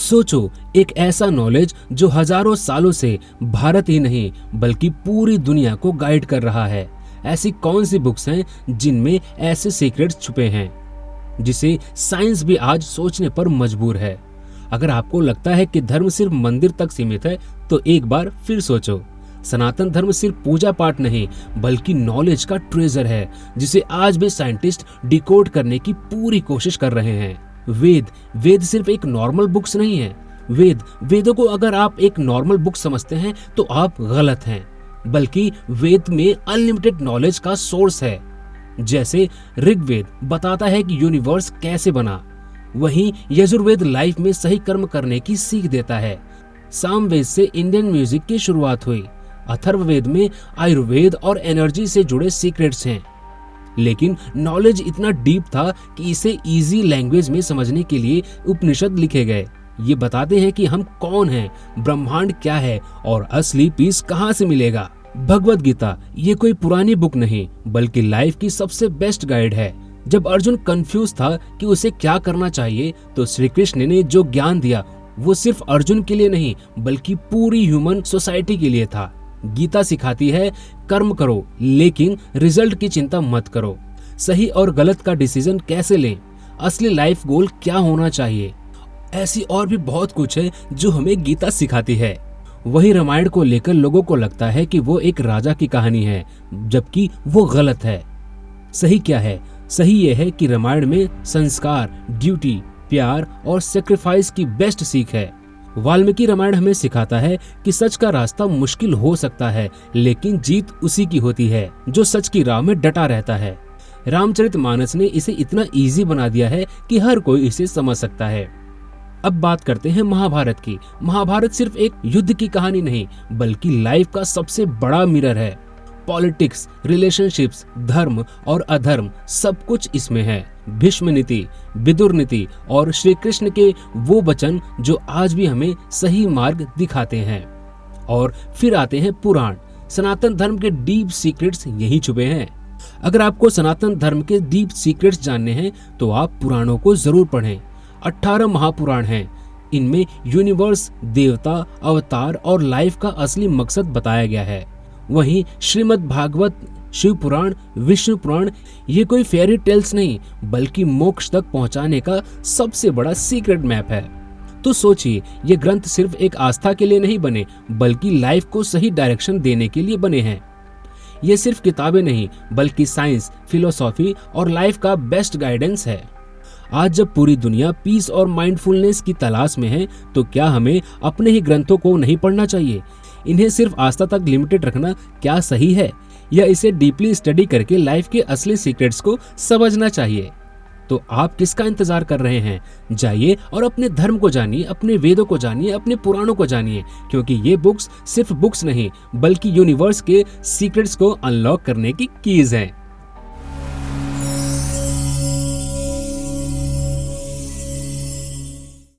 सोचो, एक ऐसा नॉलेज जो हजारों सालों से भारत ही नहीं बल्कि पूरी दुनिया को गाइड कर रहा है। ऐसी कौन सी बुक्स हैं जिनमें ऐसे सीक्रेट्स छुपे हैं जिसे साइंस भी आज सोचने पर मजबूर है। अगर आपको लगता है कि धर्म सिर्फ मंदिर तक सीमित है तो एक बार फिर सोचो। सनातन धर्म सिर्फ पूजा पाठ नहीं बल्कि नॉलेज का ट्रेजर है जिसे आज भी साइंटिस्ट डिकोड करने की पूरी कोशिश कर रहे हैं। वेद सिर्फ एक नॉर्मल बुक्स नहीं है। वेदों को अगर आप एक नॉर्मल बुक समझते हैं तो आप गलत हैं, बल्कि वेद में अनलिमिटेड नॉलेज का सोर्स है। जैसे ऋग्वेद बताता है कि यूनिवर्स कैसे बना, वहीं यजुर्वेद लाइफ में सही कर्म करने की सीख देता है। सामवेद से इंडियन म्यूजिक की शुरुआत हुई। अथर्ववेद में आयुर्वेद और एनर्जी से जुड़े सीक्रेट्स हैं। लेकिन नॉलेज इतना डीप था कि इसे इजी लैंग्वेज में समझने के लिए उपनिषद लिखे गए। ये बताते हैं कि हम कौन हैं, ब्रह्मांड क्या है और असली पीस कहाँ से मिलेगा। भगवद गीता ये कोई पुरानी बुक नहीं बल्कि लाइफ की सबसे बेस्ट गाइड है। जब अर्जुन कंफ्यूज था कि उसे क्या करना चाहिए तो श्री कृष्ण ने जो ज्ञान दिया वो सिर्फ अर्जुन के लिए नहीं बल्कि पूरी ह्यूमन सोसाइटी के लिए था। गीता सिखाती है कर्म करो लेकिन रिजल्ट की चिंता मत करो। सही और गलत का डिसीजन कैसे लें, असली लाइफ गोल क्या होना चाहिए। ऐसी और भी बहुत कुछ है जो हमें गीता सिखाती है। वही रामायण को लेकर लोगों को लगता है कि वो एक राजा की कहानी है, जबकि वो गलत है। सही क्या है? सही ये है कि रामायण में संस्कार, ड्यूटी, प्यार और सेक्रीफाइस की बेस्ट सीख है। वाल्मीकि रामायण हमें सिखाता है कि सच का रास्ता मुश्किल हो सकता है लेकिन जीत उसी की होती है जो सच की राह में डटा रहता है। रामचरितमानस ने इसे इतना इजी बना दिया है कि हर कोई इसे समझ सकता है। अब बात करते हैं महाभारत की। महाभारत सिर्फ एक युद्ध की कहानी नहीं बल्कि लाइफ का सबसे बड़ा मिरर है। पॉलिटिक्स, रिलेशनशिप्स, धर्म और अधर्म सब कुछ इसमें है। भीष्म नीति, विदुर नीति और श्री कृष्ण के वो वचन जो आज भी हमें सही मार्ग दिखाते हैं। और फिर आते हैं पुराण। सनातन धर्म के डीप सीक्रेट्स यही छुपे हैं। अगर आपको सनातन धर्म के डीप सीक्रेट्स जानने हैं तो आप पुराणों को जरूर पढ़ें। 18 महापुराण हैं। इनमें यूनिवर्स, देवता, अवतार और लाइफ का असली मकसद बताया गया है। वहीं श्रीमद् भागवत, शिव पुराण, विष्णु पुराण ये कोई फेयरी टेल्स नहीं बल्कि मोक्ष तक पहुंचाने का सबसे बड़ा सीक्रेट मैप है। तो सोचिए, ये ग्रंथ सिर्फ एक आस्था के लिए नहीं बने बल्कि लाइफ को सही डायरेक्शन देने के लिए बने हैं। ये सिर्फ किताबें नहीं बल्कि साइंस, फिलोसॉफी और लाइफ का बेस्ट गाइडेंस है। आज जब पूरी दुनिया पीस और माइंडफुलनेस की तलाश में है तो क्या हमें अपने ही ग्रंथों को नहीं पढ़ना चाहिए? इन्हें सिर्फ आस्था तक लिमिटेड रखना क्या सही है, या इसे डीपली स्टडी करके लाइफ के असली सीक्रेट्स को समझना चाहिए? तो आप किसका इंतजार कर रहे हैं? जाइए और अपने धर्म को जानिए, अपने वेदों को जानिए, अपने पुराणों को जानिए, क्योंकि ये बुक्स सिर्फ बुक्स नहीं बल्कि यूनिवर्स के सीक्रेट्स को अनलॉक करने की कीज हैं।